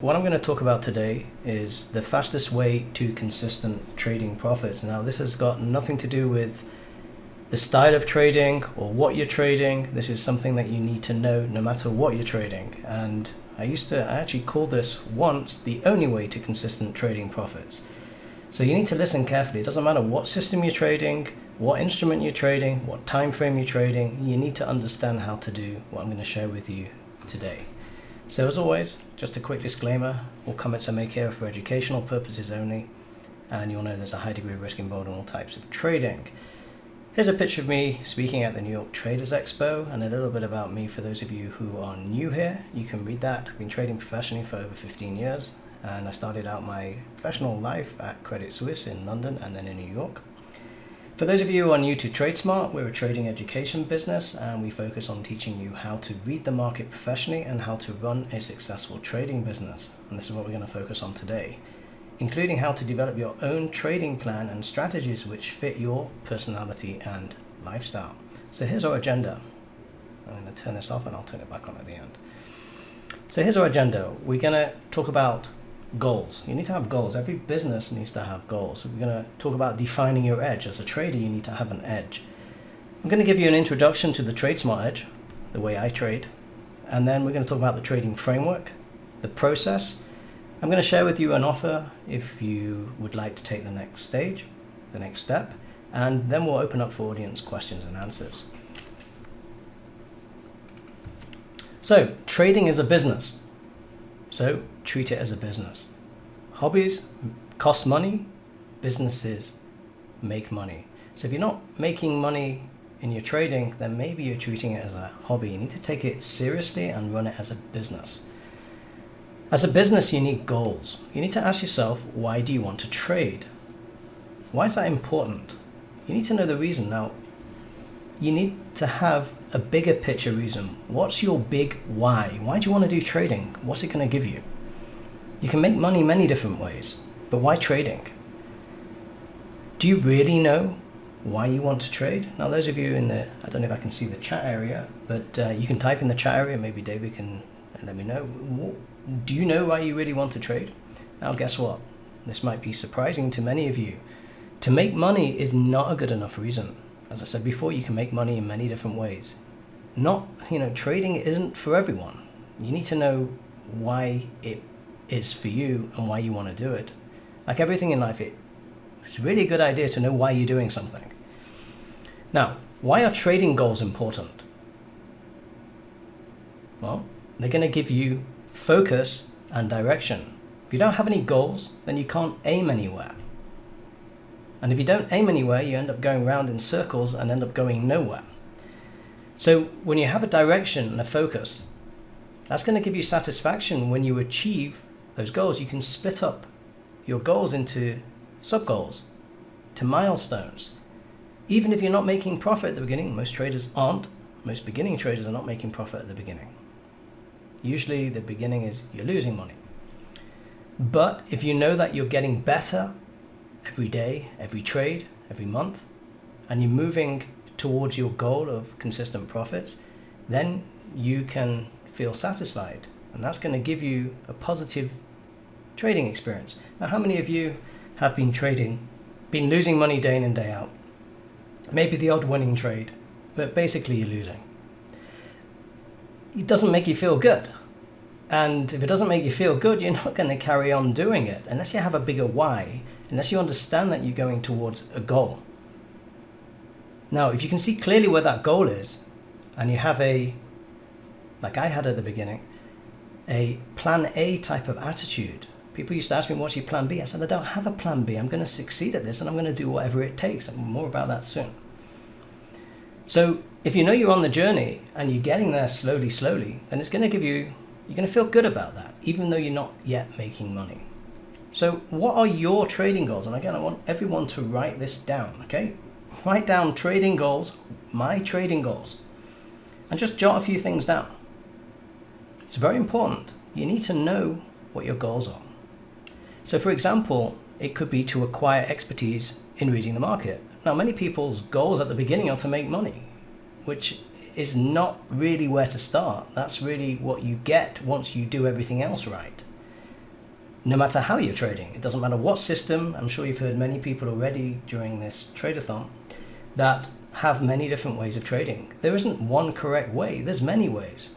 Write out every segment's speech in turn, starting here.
What I'm going to talk about today is the fastest way to consistent trading profits. Now, this has got nothing to do with the style of trading or what you're trading. This is something that you need to know no matter what you're trading. And I actually called this once the only way to consistent trading profits. So you need to listen carefully. It doesn't matter what system you're trading, what instrument you're trading, what time frame you're trading. You need to understand how to do what I'm going to share with you today. So as always, just a quick disclaimer, all comments I make here are for educational purposes only, and you'll know there's a high degree of risk involved in all types of trading. Here's a picture of me speaking at the New York Traders Expo, and a little bit about me for those of you who are new here. You can read that. I've been trading professionally for over 15 years, and I started out my professional life at Credit Suisse in London and then in New York. For those of you who are new to Tradesmart, we're a trading education business, and we focus on teaching you how to read the market professionally and how to run a successful trading business. And this is what we're going to focus on today, including how to develop your own trading plan and strategies which fit your personality and lifestyle. So here's our agenda. I'm going to turn this off and I'll turn it back on at the end. So here's our agenda. We're going to talk about goals. You need to have goals. Every business needs to have goals. So we're going to talk about defining your edge. As a trader, you need to have an edge. I'm going to give you an introduction to the Tradesmart Edge, the way I trade, and then we're going to talk about the trading framework, the process. I'm going to share with you an offer if you would like to take the next stage, the next step, and then we'll open up for audience questions and answers. So, trading is a business. So treat it as a business. Hobbies cost money, businesses make money. So if you're not making money in your trading, then maybe you're treating it as a hobby. You need to take it seriously and run it as a business. As a business, you need goals. You need to ask yourself, why do you want to trade? Why is that important? You need to know the reason. Now, you need to have a bigger picture reason. What's your big why? Why do you want to do trading? What's it going to give you? You can make money many different ways, but why trading? Do you really know why you want to trade? Now, those of you I don't know if I can see the chat area, but you can type in the chat area. Maybe David can let me know. Do you know why you really want to trade? Now, guess what? This might be surprising to many of you. To make money is not a good enough reason. As I said before, you can make money in many different ways. Trading isn't for everyone. You need to know why it is for you and why you want to do it. Like everything in life, it's really a good idea to know why you're doing something. Now, why are trading goals important? Well, they're going to give you focus and direction. If you don't have any goals, then you can't aim anywhere. And if you don't aim anywhere, you end up going round in circles and end up going nowhere. So when you have a direction and a focus, that's going to give you satisfaction when you achieve those goals. You can split up your goals into sub-goals, to milestones. Even if you're not making profit at the beginning, most traders aren't. Most beginning traders are not making profit at the beginning. Usually the beginning is you're losing money. But if you know that you're getting better every day, every trade, every month, and you're moving towards your goal of consistent profits, then you can feel satisfied. And that's going to give you a positive trading experience. Now, how many of you have been trading, been losing money day in and day out? Maybe the odd winning trade, but basically you're losing. It doesn't make you feel good. And if it doesn't make you feel good, you're not going to carry on doing it unless you have a bigger why, unless you understand that you're going towards a goal. Now, if you can see clearly where that goal is, and you have like I had at the beginning, a plan A type of attitude. People used to ask me, what's your plan B? I said, I don't have a plan B. I'm going to succeed at this and I'm going to do whatever it takes. And more about that soon. So if you know you're on the journey and you're getting there slowly, then it's going to you're going to feel good about that, even though you're not yet making money. So what are your trading goals? And again, I want everyone to write this down, okay? Write down trading goals, my trading goals, and just jot a few things down. It's very important. You need to know what your goals are. So for example, it could be to acquire expertise in reading the market. Now, many people's goals at the beginning are to make money, which is not really where to start. That's really what you get once you do everything else right. no matter how you're trading. It doesn't matter what system. I'm sure you've heard many people already during this trade-a-thon that have many different ways of trading. There isn't one correct way. There's many ways.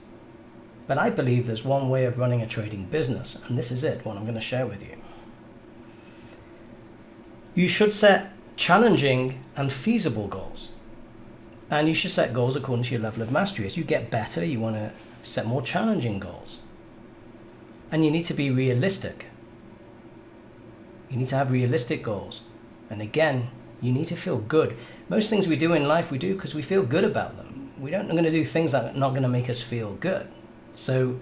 But I believe there's one way of running a trading business, and this is it, what I'm going to share with you. You should set challenging and feasible goals. And you should set goals according to your level of mastery. As you get better, you want to set more challenging goals. And you need to be realistic. You need to have realistic goals. And again, you need to feel good. Most things we do in life, we do because we feel good about them. We don't going to do things that are not going to make us feel good. So,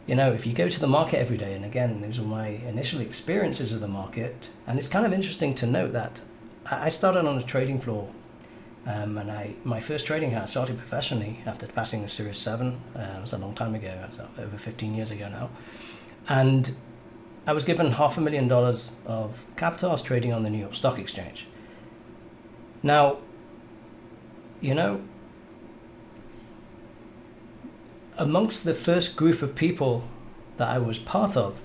if you go to the market every day, and again, those were my initial experiences of the market, and it's kind of interesting to note that I started on a trading floor, and my first trading house started professionally after passing the Series 7. It was a long time ago, it was over 15 years ago now, and I was given $500,000 of capital. I was trading on the New York Stock Exchange. Now, amongst the first group of people that I was part of,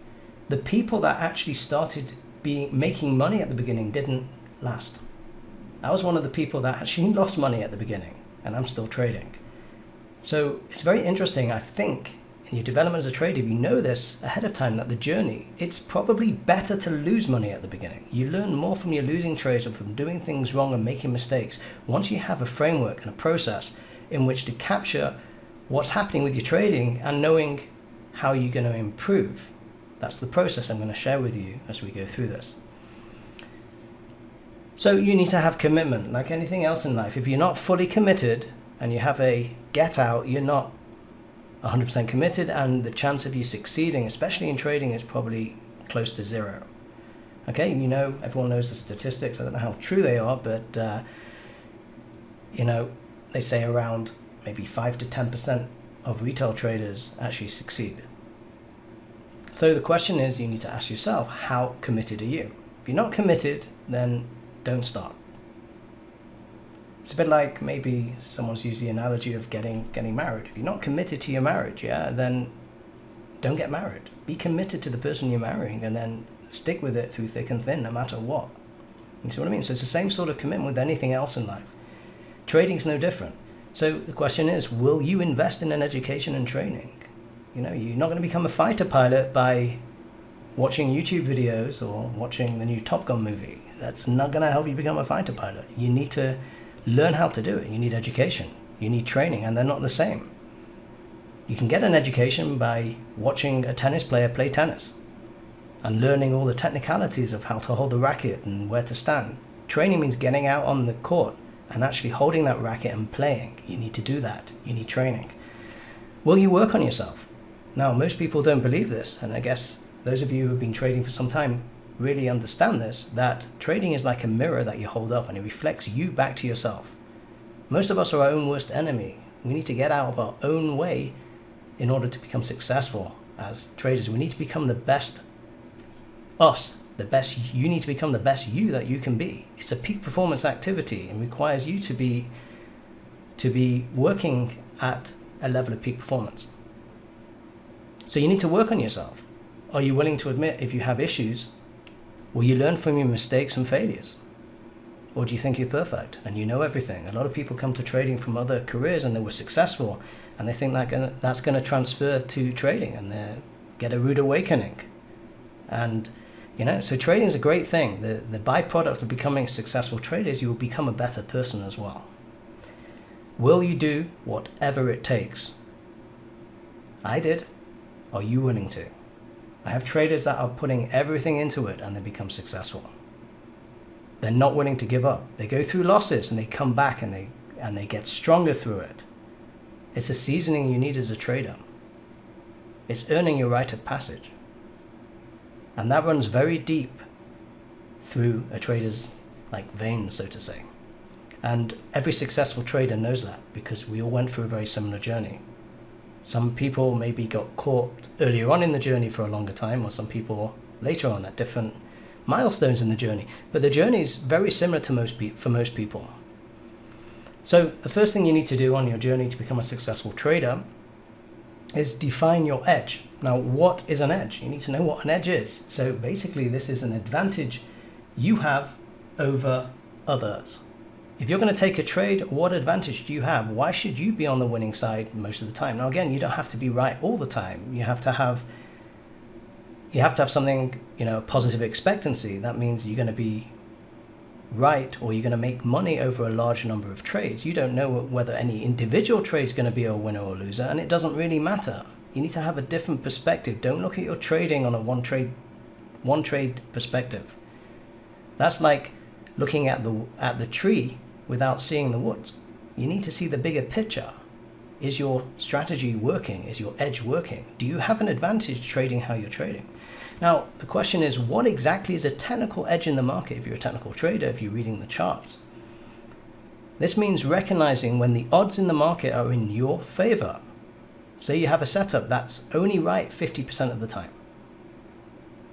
the people that actually started making money at the beginning didn't last. I was one of the people that actually lost money at the beginning, and I'm still trading. So it's very interesting, I think, in your development as a trader, if you know this ahead of time, that the journey, it's probably better to lose money at the beginning. You learn more from your losing trades or from doing things wrong and making mistakes. Once you have a framework and a process in which to capture what's happening with your trading and knowing how you're going to improve. That's the process I'm going to share with you as we go through this. So you need to have commitment, like anything else in life. If you're not fully committed and you have a get out, you're not 100% committed, and the chance of you succeeding, especially in trading, is probably close to zero. Okay, everyone knows the statistics. I don't know how true they are, but they say around maybe 5 to 10% of retail traders actually succeed. So the question is, you need to ask yourself, how committed are you? If you're not committed, then don't start. It's a bit like, maybe someone's used the analogy of getting married. If you're not committed to your marriage, then don't get married. Be committed to the person you're marrying, and then stick with it through thick and thin, no matter what. You see what I mean? So it's the same sort of commitment with anything else in life. Trading's no different. So the question is, will you invest in an education and training? You're not going to become a fighter pilot by watching YouTube videos or watching the new Top Gun movie. That's not going to help you become a fighter pilot. You need to learn how to do it. You need education. You need training, and they're not the same. You can get an education by watching a tennis player play tennis and learning all the technicalities of how to hold the racket and where to stand. Training means getting out on the court and actually holding that racket and playing. You need to do that. You need training. Will you work on yourself? Now, most people don't believe this, and I guess those of you who have been trading for some time really understand this, that trading is like a mirror that you hold up and it reflects you back to yourself. Most of us are our own worst enemy. We need to get out of our own way in order to become successful as traders. We need to become the best us, you need to become the best you that you can be. It's a peak performance activity and requires you to be working at a level of peak performance. So you need to work on yourself. Are you willing to admit if you have issues? Will you learn from your mistakes and failures? Or do you think you're perfect and you know everything? A lot of people come to trading from other careers and they were successful, and they think that's going to transfer to trading, and they get a rude awakening. And so trading is a great thing. The byproduct of becoming a successful trader is you will become a better person as well. Will you do whatever it takes? I did. Are you willing to? I have traders that are putting everything into it and they become successful. They're not willing to give up. They go through losses and they come back and they get stronger through it. It's a seasoning you need as a trader. It's earning your rite of passage. And that runs very deep through a trader's veins, so to say. And every successful trader knows that, because we all went through a very similar journey. Some people maybe got caught earlier on in the journey for a longer time, or some people later on at different milestones in the journey. But the journey is very similar to for most people. So the first thing you need to do on your journey to become a successful trader is define your edge. Now, what is an edge? You need to know what an edge is. So basically, this is an advantage you have over others. If you're going to take a trade, what advantage do you have? Why should you be on the winning side most of the time? Now, again, you don't have to be right all the time. You have to have something, positive expectancy. That means you're going to be right, or you're going to make money over a large number of trades. You don't know whether any individual trade is going to be a winner or loser, and it doesn't really matter. You need to have a different perspective. Don't look at your trading on a one trade perspective. That's like looking at the tree without seeing the woods. You need to see the bigger picture. Is your strategy working? Is your edge working? Do you have an advantage trading how you're trading? Now, the question is, what exactly is a technical edge in the market if you're a technical trader, if you're reading the charts? This means recognizing when the odds in the market are in your favor. Say you have a setup that's only right 50% of the time.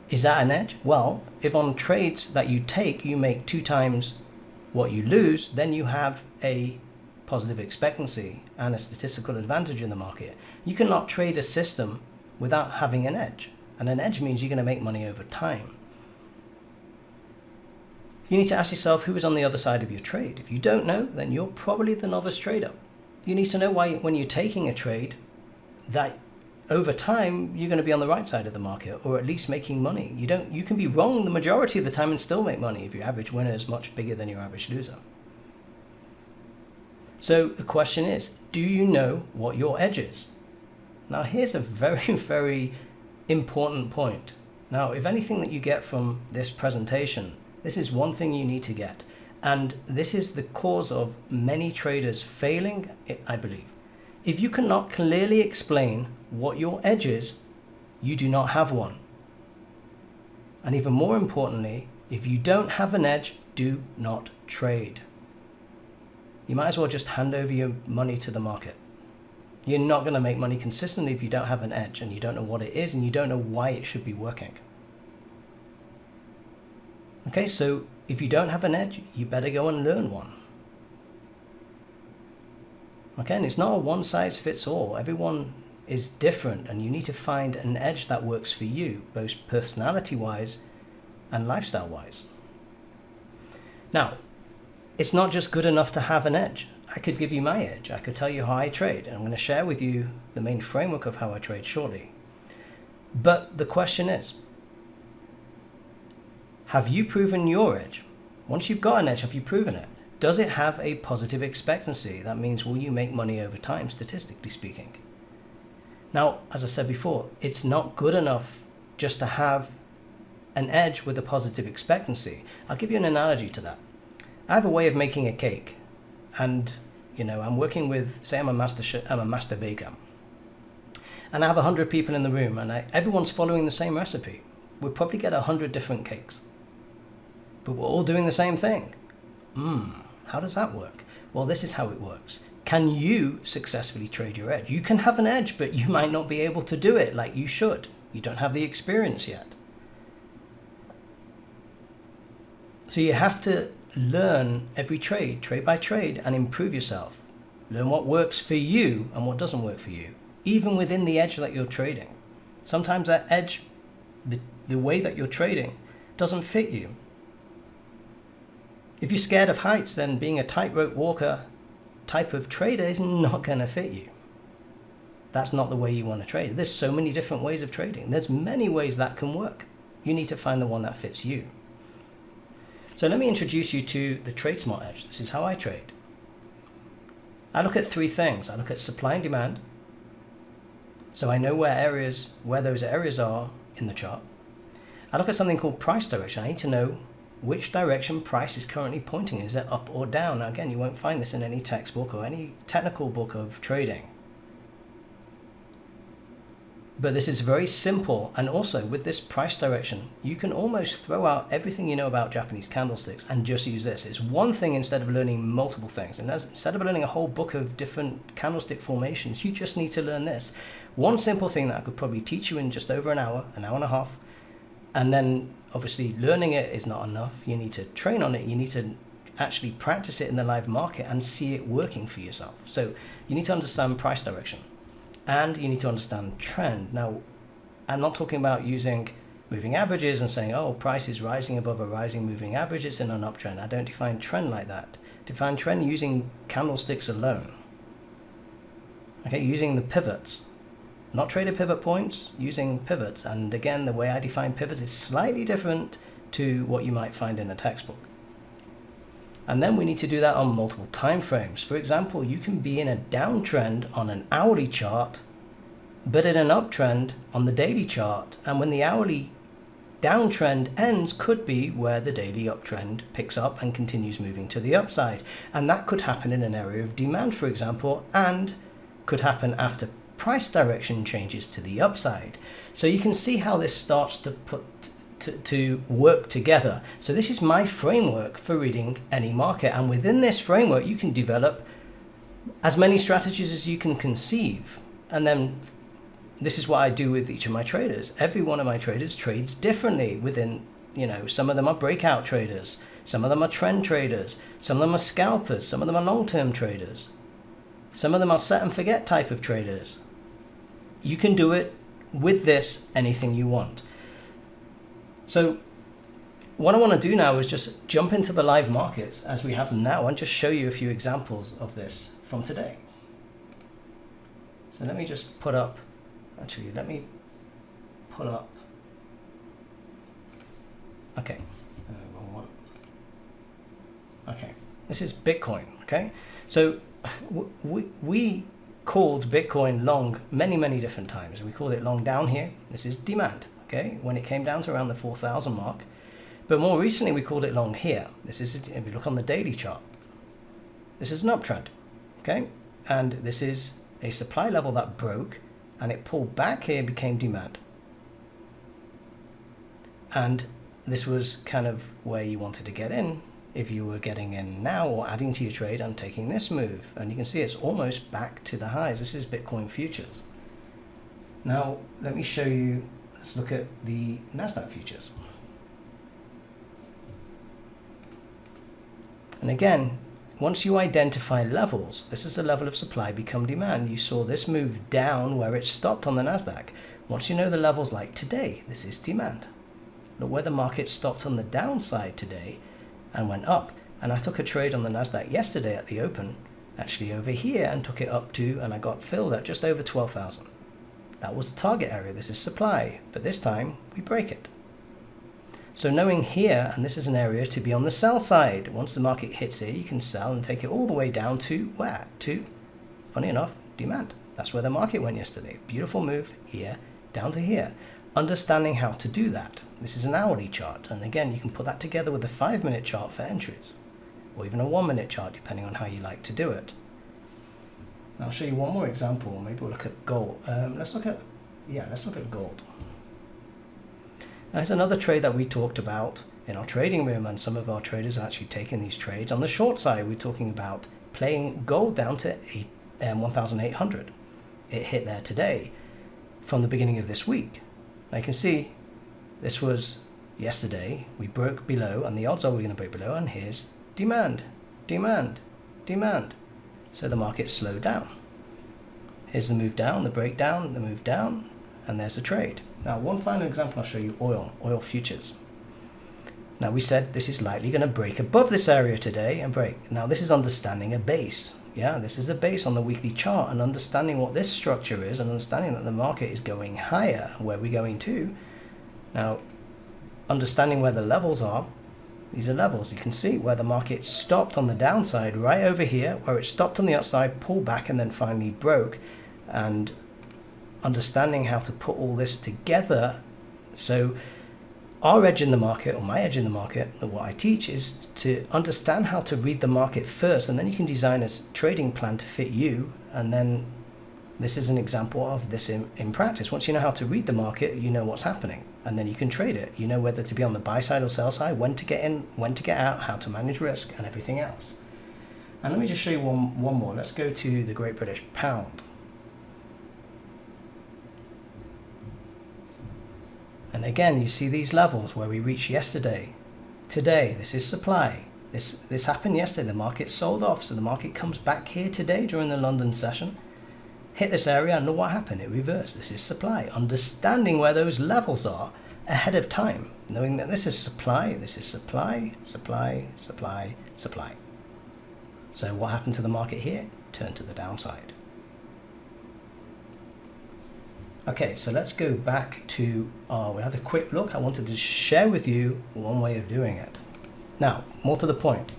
Is that an edge? Well, if on trades that you take, you make 2 times what you lose, then you have a positive expectancy and a statistical advantage in the market. You cannot trade a system without having an edge. And an edge means you're going to make money over time. You need to ask yourself who is on the other side of your trade. If you don't know, then you're probably the novice trader. You need to know why, when you're taking a trade, that over time you're going to be on the right side of the market, or at least making money. You can be wrong the majority of the time and still make money if your average winner is much bigger than your average loser. So the question is, do you know what your edge is? Now here's a very, very important point. Now, if anything that you get from this presentation, this is one thing you need to get. And this is the cause of many traders failing, I believe. If you cannot clearly explain what your edge is, you do not have one. And even more importantly, if you don't have an edge, do not trade. You might as well just hand over your money to the market. You're not going to make money consistently if you don't have an edge and you don't know what it is and you don't know why it should be working. Okay, so if you don't have an edge, you better go and learn one. Okay, and it's not a one size fits all. Everyone is different and you need to find an edge that works for you, both personality-wise and lifestyle-wise. Now, it's not just good enough to have an edge. I could give you my edge. I could tell you how I trade, and I'm going to share with you the main framework of how I trade shortly. But the question is, have you proven your edge? Once you've got an edge, have you proven it? Does it have a positive expectancy? That means, will you make money over time, statistically speaking? Now, as I said before, it's not good enough just to have an edge with a positive expectancy. I'll give you an analogy to that. I have a way of making a cake, and I'm working with, say I'm a master baker, and I have 100 people in the room, and everyone's following the same recipe. We'll probably get 100 different cakes, but we're all doing the same thing. How does that work? Well, this is how it works. Can you successfully trade your edge? You can have an edge, but you might not be able to do it like you should. You don't have the experience yet. So you have to learn every trade by trade, and improve yourself. Learn what works for you and what doesn't work for you, even within the edge that you're trading. Sometimes that edge, the way that you're trading, doesn't fit you. If you're scared of heights, then being a tightrope walker type of trader is not going to fit you. That's not the way you want to trade. There's so many different ways of trading. There's many ways that can work. You need to find the one that fits you. So let me introduce you to the Tradesmart Edge. This is how I trade. I look at 3 things. I look at supply and demand, so I know where those areas are in the chart. I look at something called price direction. I need to know which direction price is currently pointing. Is it up or down? Now, again, you won't find this in any textbook or any technical book of trading. But this is very simple, and also with this price direction, you can almost throw out everything you know about Japanese candlesticks and just use this. It's one thing instead of learning multiple things. And instead of learning a whole book of different candlestick formations, you just need to learn this. One simple thing that I could probably teach you in just over an hour and a half. And then obviously learning it is not enough. You need to train on it. You need to actually practice it in the live market and see it working for yourself. So you need to understand price direction. and you need to understand trend. Now, I'm not talking about using moving averages and saying, oh, price is rising above a rising moving average, it's in an uptrend. I don't define trend like that. Define trend using candlesticks alone. Okay, using the pivots. Not traded pivot points, using pivots. And again, the way I define pivots is slightly different to what you might find in a textbook. And then we need to do that on multiple time frames. For example, you can be in a downtrend on an hourly chart, but in an uptrend on the daily chart. And when the hourly downtrend ends, could be where the daily uptrend picks up and continues moving to the upside. And that could happen in an area of demand, for example, and could happen after price direction changes to the upside. So you can see how this starts to work together. So this is my framework for reading any market, and within this framework you can develop as many strategies as you can conceive. And then this is what I do with each of my traders. Every one of my traders trades differently within, some of them are breakout traders, some of them are trend traders, some of them are scalpers, some of them are long-term traders, some of them are set and forget type of traders. You can do it with this anything you want. So what I want to do now is just jump into the live markets as we have them now and just show you a few examples of this from today. So let me just put up, let me pull up, okay, wrong one. Okay, this is Bitcoin, okay? So we called Bitcoin long many different times. We called it long down here. This is demand. Okay, when it came down to around the 4,000 mark. But more recently, we called it long here. This is, if you look on the daily chart, this is an uptrend, okay? And this is a supply level that broke, and it pulled back here, became demand. And this was kind of where you wanted to get in, if you were getting in now or adding to your trade and taking this move. And you can see it's almost back to the highs. This is Bitcoin futures. Now, let me show you. Let's look at the NASDAQ futures. And again, once you identify levels, this is a level of supply become demand. You saw this move down where it stopped on the NASDAQ. Once you know the levels like today, this is demand. Look where the market stopped on the downside today and went up. And I took a trade on the NASDAQ yesterday at the open, actually over here, and took it up to, and I got filled at just over 12,000. That was the target area. This is supply, but this time we break it. So knowing here, and this is an area to be on the sell side. Once the market hits here, you can sell and take it all the way down to where? To, funny enough, demand. That's where the market went yesterday. Beautiful move here, down to here. Understanding how to do that. This is an hourly chart. And again, you can put that together with a 5-minute chart for entries, or even a 1-minute chart, depending on how you like to do it. I'll show you one more example. Maybe we'll look at gold. Let's look at gold. Now, here's another trade that we talked about in our trading room, and some of our traders are actually taking these trades. On the short side, we're talking about playing gold down to 1,800. It hit there today from the beginning of this week. Now you can see this was yesterday. We broke below, and the odds are we're going to break below, and here's demand, demand, demand. So the market slowed down. Here's the move down, the breakdown, the move down, and there's a trade. Now, one final example, I'll show you oil futures. Now, we said this is likely going to break above this area today and break. Now, this is understanding a base. Yeah, this is a base on the weekly chart, and understanding what this structure is and understanding that the market is going higher. Where we're going to. Now, understanding where the levels are. These are levels. You can see where the market stopped on the downside right over here, where it stopped on the upside, pulled back, and then finally broke. And understanding how to put all this together. So our edge in the market, or my edge in the market, what I teach is to understand how to read the market first, and then you can design a trading plan to fit you. And then this is an example of this in practice. Once you know how to read the market, you know what's happening, and then you can trade it. You know whether to be on the buy side or sell side, when to get in, when to get out, how to manage risk, and everything else. And let me just show you one more. Let's go to the Great British Pound. And again, you see these levels where we reached yesterday. Today, this is supply. This happened yesterday. The market sold off, so the market comes back here today during the London session. hit this area, and look what happened. It reversed. This is supply. Understanding where those levels are ahead of time, knowing that this is supply, supply. So what happened to the market here? Turned to the downside. Okay, so let's go back to, we had a quick look. I wanted to share with you one way of doing it. Now, more to the point.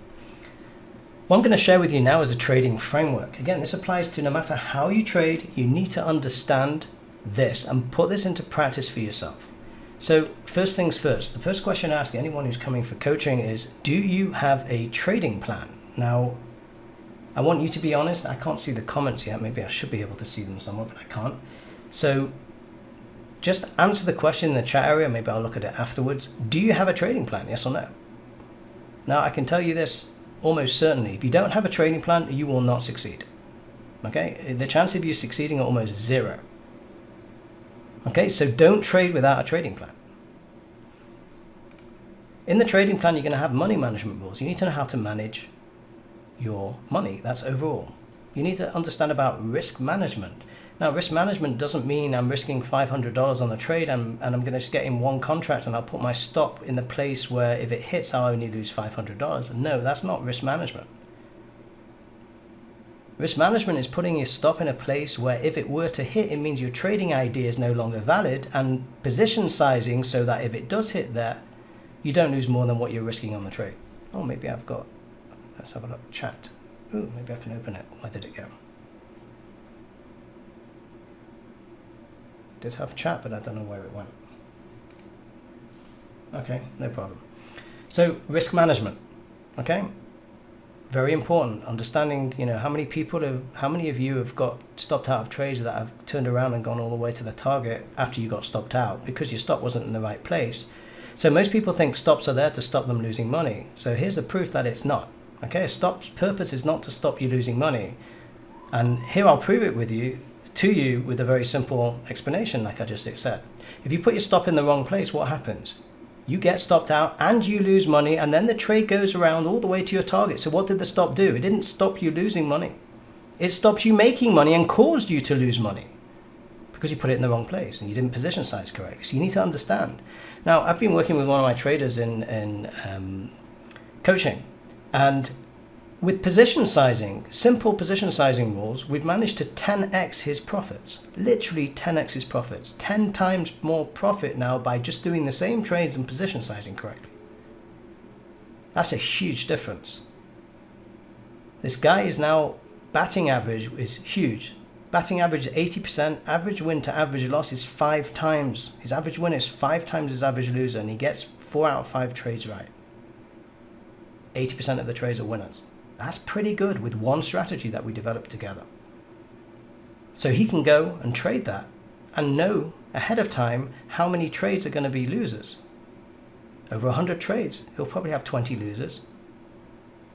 What I'm going to share with you now is a trading framework. Again, this applies to no matter how you trade, you need to understand this and put this into practice for yourself. So first things first, the first question I ask anyone who's coming for coaching is, do you have a trading plan? Now, I want you to be honest. I can't see the comments yet. Maybe I should be able to see them somewhere, but I can't. So just answer the question in the chat area. Maybe I'll look at it afterwards. Do you have a trading plan? Yes or no? Now, I can tell you this almost certainly. If you don't have a trading plan, you will not succeed. Okay? The chance of you succeeding are almost zero. Okay? So don't trade without a trading plan. In the trading plan, you're going to have money management rules. You need to know how to manage your money. That's overall. You need to understand about risk management. Now, risk management doesn't mean I'm risking $500 on the trade and I'm going to just get in one contract and I'll put my stop in the place where if it hits, I'll only lose $500. No, that's not risk management. Risk management is putting your stop in a place where if it were to hit, it means your trading idea is no longer valid, and position sizing so that if it does hit there, you don't lose more than what you're risking on the trade. Oh, maybe I've got, let's have a look, chat. Ooh, maybe I can open it. Where did it go? Did have chat, but I don't know where it went. Okay, no problem. So risk management, okay? Very important. Understanding, how many of you have got stopped out of trades that have turned around and gone all the way to the target after you got stopped out because your stop wasn't in the right place. So most people think stops are there to stop them losing money. So here's the proof that it's not. Okay, a stop's purpose is not to stop you losing money. And here I'll prove it to you with a very simple explanation, like I just said. If you put your stop in the wrong place, what happens? You get stopped out and you lose money, and then the trade goes around all the way to your target. So what did the stop do? It didn't stop you losing money. It stops you making money and caused you to lose money because you put it in the wrong place and you didn't position size correctly. So you need to understand. Now, I've been working with one of my traders in coaching, and with position sizing, simple position sizing rules, we've managed to 10x his profits. Literally 10x his profits. 10 times more profit now by just doing the same trades and position sizing correctly. That's a huge difference. This guy is now, batting average is huge. Batting average is 80%. Average win to average loss is 5 times. His average win is 5 times his average loser, and he gets 4 out of 5 trades right. 80% of the trades are winners. That's pretty good with one strategy that we developed together. So he can go and trade that and know ahead of time how many trades are going to be losers. Over 100 trades, he'll probably have 20 losers,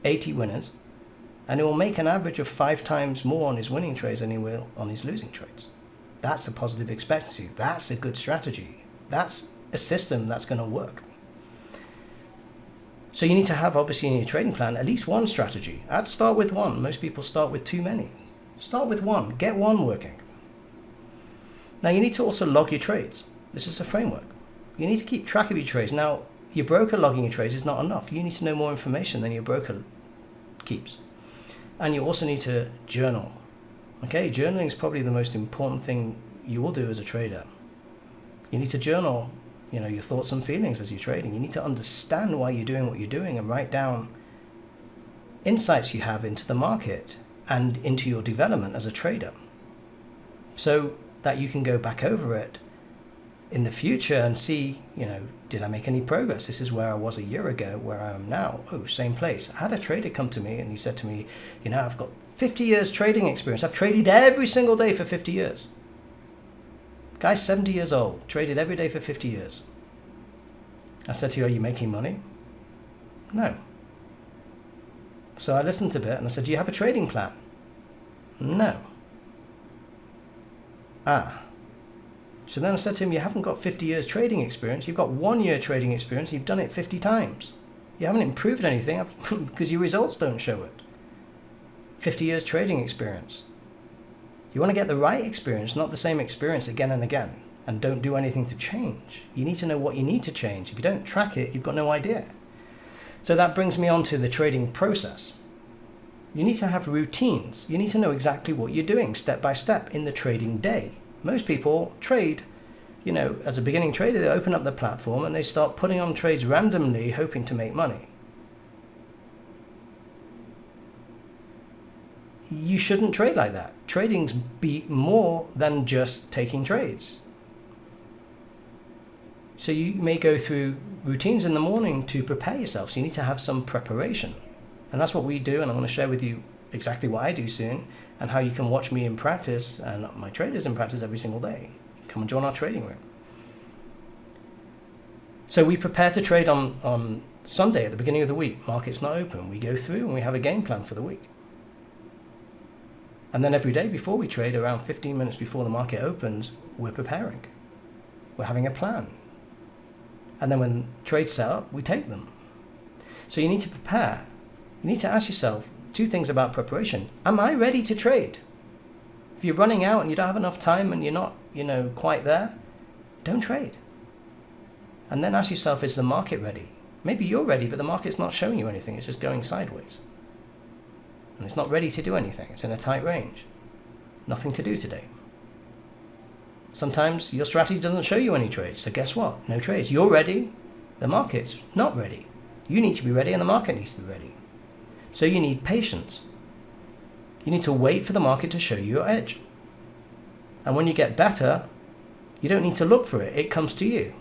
80 winners, and he will make an average of 5 times more on his winning trades than he will on his losing trades. That's a positive expectancy. That's a good strategy. That's a system that's going to work. So you need to have, obviously, in your trading plan, at least one strategy. I'd start with one. Most people start with too many. Start with one. Get one working. Now, you need to also log your trades. This is a framework. You need to keep track of your trades. Now, your broker logging your trades is not enough. You need to know more information than your broker keeps. And you also need to journal. Okay, journaling is probably the most important thing you will do as a trader. You need to journal your thoughts and feelings as you're trading. You need to understand why you're doing what you're doing and write down insights you have into the market and into your development as a trader, so that you can go back over it in the future and see, did I make any progress? This is where I was a year ago, where I am now. Oh, same place. I had a trader come to me and he said to me, I've got 50 years trading experience. I've traded every single day for 50 years. Guy's 70 years old, traded every day for 50 years. I said to you, are you making money? No. So I listened a bit and I said, do you have a trading plan? No. So then I said to him, you haven't got 50 years trading experience. You've got 1 year trading experience. You've done it 50 times. You haven't improved anything because your results don't show it. 50 years trading experience. You want to get the right experience, not the same experience again and again. And don't do anything to change. You need to know what you need to change. If you don't track it, you've got no idea. So that brings me on to the trading process. You need to have routines. You need to know exactly what you're doing step by step in the trading day. Most people trade, as a beginning trader, they open up the platform and they start putting on trades randomly, hoping to make money. You shouldn't trade like that. Trading's more than just taking trades. So you may go through routines in the morning to prepare yourself. So you need to have some preparation. And that's what we do. And I'm going to share with you exactly what I do soon and how you can watch me in practice and my traders in practice every single day. Come and join our trading room. So we prepare to trade on Sunday at the beginning of the week. Market's not open. We go through and we have a game plan for the week. And then every day before we trade, around 15 minutes before the market opens, we're preparing. We're having a plan. And then when trades set up, we take them. So you need to prepare. You need to ask yourself two things about preparation. Am I ready to trade? If you're running out and you don't have enough time and you're not, quite there, don't trade. And then ask yourself, is the market ready? Maybe you're ready, but the market's not showing you anything. It's just going sideways. And it's not ready to do anything. It's in a tight range. Nothing to do today. Sometimes your strategy doesn't show you any trades. So guess what? No trades. You're ready. The market's not ready. You need to be ready and the market needs to be ready. So you need patience. You need to wait for the market to show you your edge. And when you get better, you don't need to look for it. It comes to you.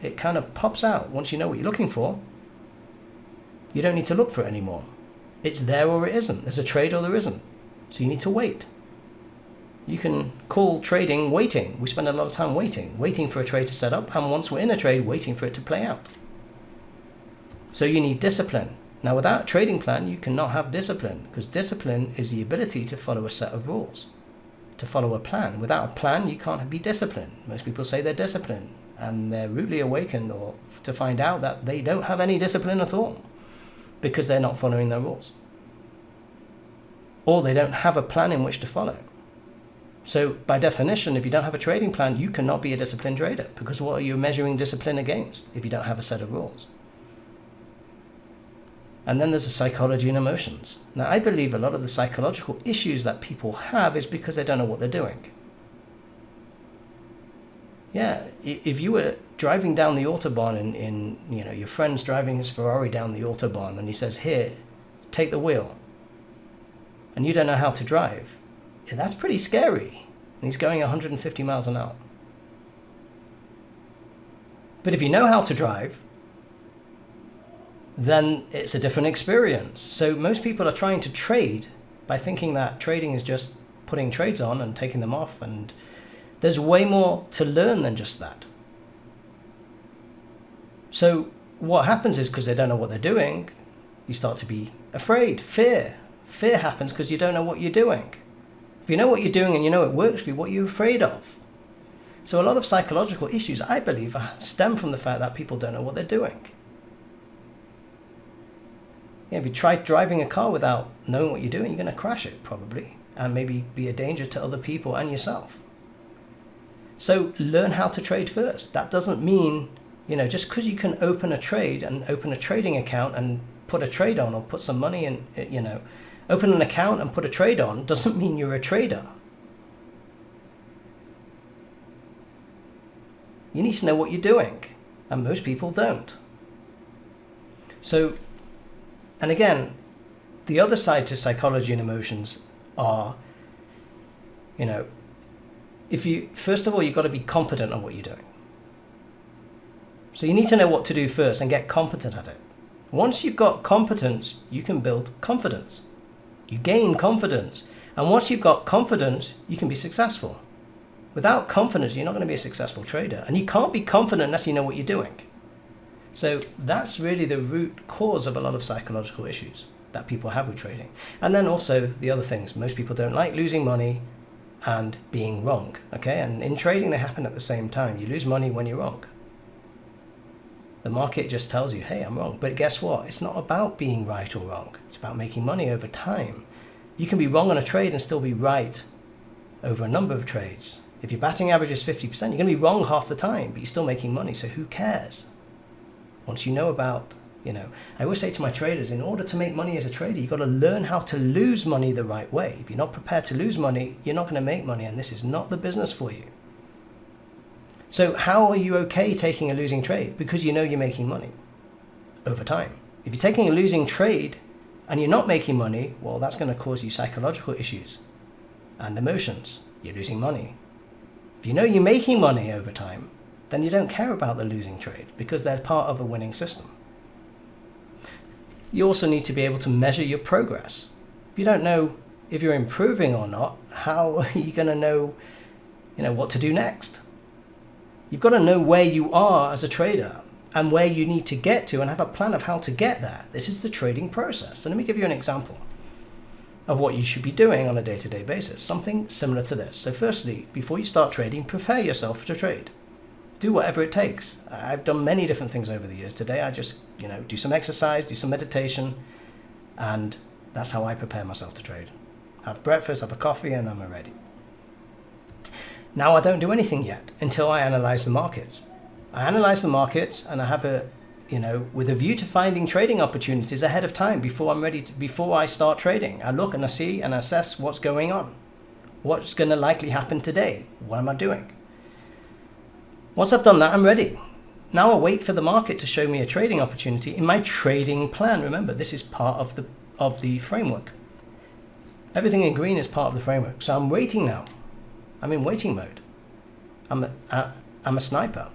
It kind of pops out once you know what you're looking for. You don't need to look for it anymore. It's there or it isn't. There's a trade or there isn't. So you need to wait. You can call trading waiting. We spend a lot of time waiting for a trade to set up, and once we're in a trade, waiting for it to play out. So you need discipline. Now, without a trading plan, you cannot have discipline, because discipline is the ability to follow a set of rules, to follow a plan. Without a plan, you can't be disciplined. Most people say they're disciplined, and they're rudely awakened or to find out that they don't have any discipline at all, because they're not following their rules. Or they don't have a plan in which to follow. So by definition, if you don't have a trading plan, you cannot be a disciplined trader, because what are you measuring discipline against if you don't have a set of rules? And then there's the psychology and emotions. Now, I believe a lot of the psychological issues that people have is because they don't know what they're doing. Yeah, if you were driving down the Autobahn in your friend's driving his Ferrari down the Autobahn and he says, here, take the wheel, and you don't know how to drive, yeah, that's pretty scary. And he's going 150 miles an hour. But if you know how to drive, then it's a different experience. So most people are trying to trade by thinking that trading is just putting trades on and taking them off. And there's way more to learn than just that. So what happens is, because they don't know what they're doing, you start to be afraid. Fear happens because you don't know what you're doing. If you know what you're doing and you know it works for you, what are you afraid of? So a lot of psychological issues, I believe, stem from the fact that people don't know what they're doing. Yeah, if you try driving a car without knowing what you're doing, you're going to crash it probably, and maybe be a danger to other people and yourself. So learn how to trade first. That doesn't mean, just because you can open a trade and open a trading account and put a trade on, or put some money in, open an account and put a trade on, doesn't mean you're a trader. You need to know what you're doing, and most people don't. So, and again, the other side to psychology and emotions are, first of all, you've got to be competent on what you're doing. So you need to know what to do first and get competent at it. Once you've got competence, you can build confidence. You gain confidence. And once you've got confidence, you can be successful. Without confidence, you're not going to be a successful trader. And you can't be confident unless you know what you're doing. So that's really the root cause of a lot of psychological issues that people have with trading. And then also the other things. Most people don't like losing money and being wrong. Okay? And in trading, they happen at the same time. You lose money when you're wrong. The market just tells you, hey, I'm wrong. But guess what? It's not about being right or wrong. It's about making money over time. You can be wrong on a trade and still be right over a number of trades. If your batting average is 50%, you're going to be wrong half the time, but you're still making money. So who cares? Once you know about, I always say to my traders, in order to make money as a trader, you've got to learn how to lose money the right way. If you're not prepared to lose money, you're not going to make money, and this is not the business for you. So how are you okay taking a losing trade? Because you know you're making money over time. If you're taking a losing trade and you're not making money, well, that's going to cause you psychological issues and emotions. You're losing money. If you know you're making money over time, then you don't care about the losing trade because they're part of a winning system. You also need to be able to measure your progress. If you don't know if you're improving or not, how are you going to know, what to do next? You've got to know where you are as a trader and where you need to get to and have a plan of how to get there. This is the trading process. So let me give you an example of what you should be doing on a day-to-day basis, something similar to this. So firstly, before you start trading, prepare yourself to trade. Do whatever it takes. I've done many different things over the years. Today I just, do some exercise, do some meditation, and that's how I prepare myself to trade. Have breakfast, have a coffee, and I'm ready. Now I don't do anything yet until I analyze the markets. I analyze the markets and I have with a view to finding trading opportunities ahead of time before I start trading. I look and I see and assess what's going on. What's going to likely happen today? What am I doing? Once I've done that, I'm ready. Now I wait for the market to show me a trading opportunity in my trading plan. Remember, this is part of the framework. Everything in green is part of the framework. So I'm waiting now. I'm in waiting mode. I'm a sniper.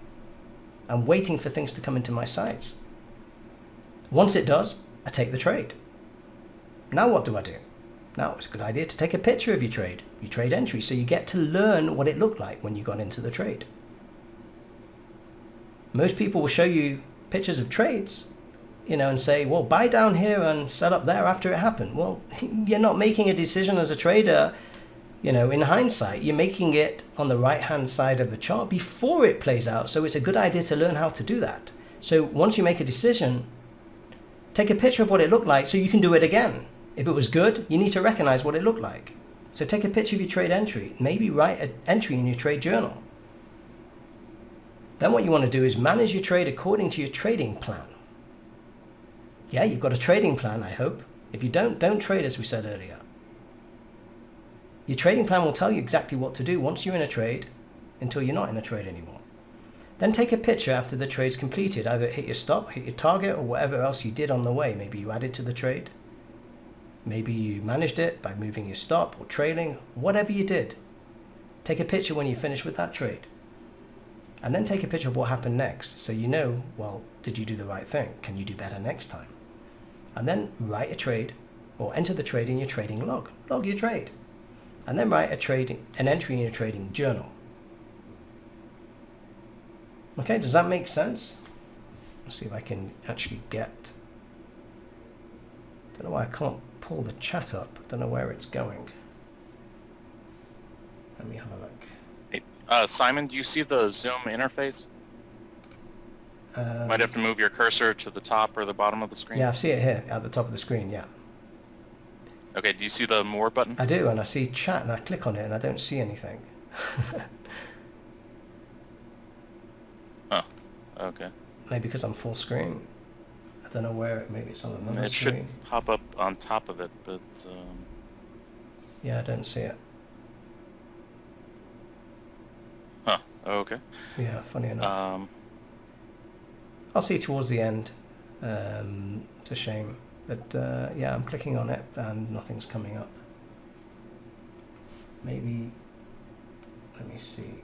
I'm waiting for things to come into my sights. Once it does, I take the trade. Now what do I do? Now it's a good idea to take a picture of your trade entry, so you get to learn what it looked like when you got into the trade. Most people will show you pictures of trades, and say, well, buy down here and sell up there after it happened. Well, you're not making a decision as a trader in hindsight. You're making it on the right-hand side of the chart before it plays out. So it's a good idea to learn how to do that. So once you make a decision, take a picture of what it looked like so you can do it again. If it was good, you need to recognize what it looked like. So take a picture of your trade entry. Maybe write an entry in your trade journal. Then what you want to do is manage your trade according to your trading plan. Yeah, you've got a trading plan, I hope. If you don't trade, as we said earlier. Your trading plan will tell you exactly what to do once you're in a trade until you're not in a trade anymore. Then take a picture after the trade's completed. Either it hit your stop, hit your target, or whatever else you did on the way. Maybe you added to the trade. Maybe you managed it by moving your stop or trailing. Whatever you did, take a picture when you finish with that trade. And then take a picture of what happened next. So well, did you do the right thing? Can you do better next time? And then write a trade or enter the trade in your trading log. Log your trade. And then write an entry in your trading journal. Okay, does that make sense? Let's see if I can actually get... Don't know why I can't pull the chat up. Don't know where it's going. Let me have a look. Hey, Simon, do you see the Zoom interface? Might have to move your cursor to the top or the bottom of the screen. Yeah, I see it here at the top of the screen, yeah. Okay, do you see the More button? I do, and I see chat, and I click on it, and I don't see anything. Oh, okay. Maybe because I'm full screen. I don't know where, maybe it's on another It screen. should pop up on top of it, but... Yeah, I don't see it. Huh, okay. Yeah, funny enough. I'll see towards the end. It's a shame. But yeah, I'm clicking on it and nothing's coming up. Maybe, let me see.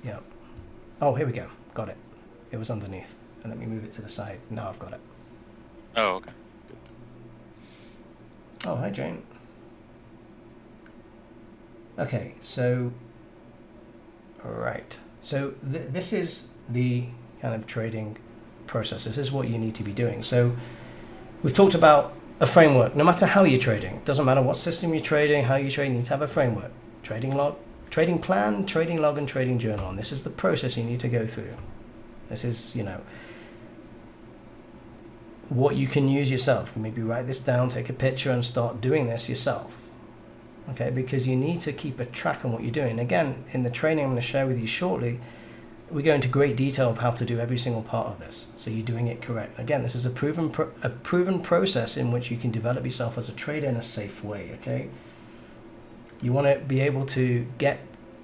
Yeah. Oh, here we go. Got it. It was underneath. And let me move it to the side. Now I've got it. Oh, okay. Good. Oh, hi, Jane. Okay, so, right. So this is the kind of trading process. This is what you need to be doing. So we've talked about a framework. No matter how you're trading, doesn't matter what system you're trading, how you trade, you need to have a framework. Trading log, trading plan, trading log, and trading journal. And this is the process you need to go through. This is, what you can use yourself. Maybe write this down, take a picture, and start doing this yourself. Okay, because you need to keep a track on what you're doing. Again, in the training I'm going to share with you shortly, we go into great detail of how to do every single part of this, so you're doing it correct. Again, this is a proven process in which you can develop yourself as a trader in a safe way. Okay, you want to be able to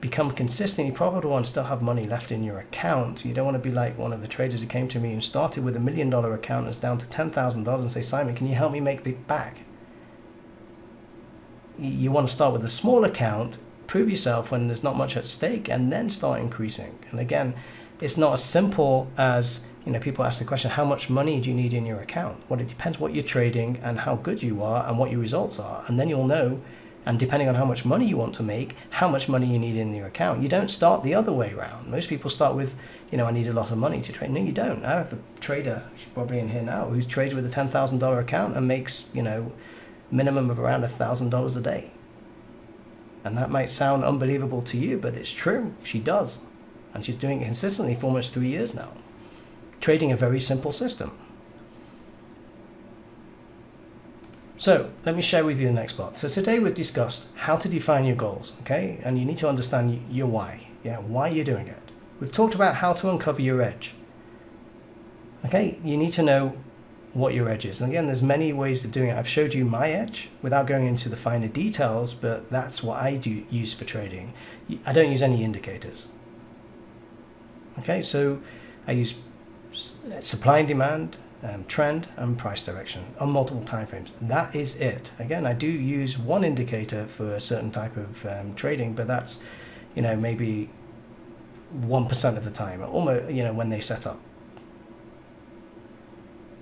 become consistently profitable and still have money left in your account. You don't want to be like one of the traders who came to me and started with $1 million account and is down to $10,000 and say, Simon, can you help me make it back? You want to start with a small account, prove yourself when there's not much at stake, and then start increasing. And again, it's not as simple as, people ask the question, how much money do you need in your account? Well, it depends what you're trading and how good you are and what your results are. And then you'll know, and depending on how much money you want to make, how much money you need in your account. You don't start the other way around. Most people start with, I need a lot of money to trade. No, you don't. I have a trader, she's probably in here now, who trades with a $10,000 account and makes, minimum of around $1,000 a day. And that might sound unbelievable to you, but it's true. She does. And she's doing it consistently for almost 3 years now. Trading a very simple system. So let me share with you the next part. So today we've discussed how to define your goals, okay? And you need to understand your why. Yeah, why you're doing it. We've talked about how to uncover your edge. Okay, you need to know what your edge is. And again, there's many ways of doing it. I've showed you my edge without going into the finer details, but that's what I do use for trading. I don't use any indicators. Okay, so I use supply and demand, trend, and price direction on multiple time frames. That is it. Again, I do use one indicator for a certain type of trading, but that's, maybe 1% of the time, almost, when they set up.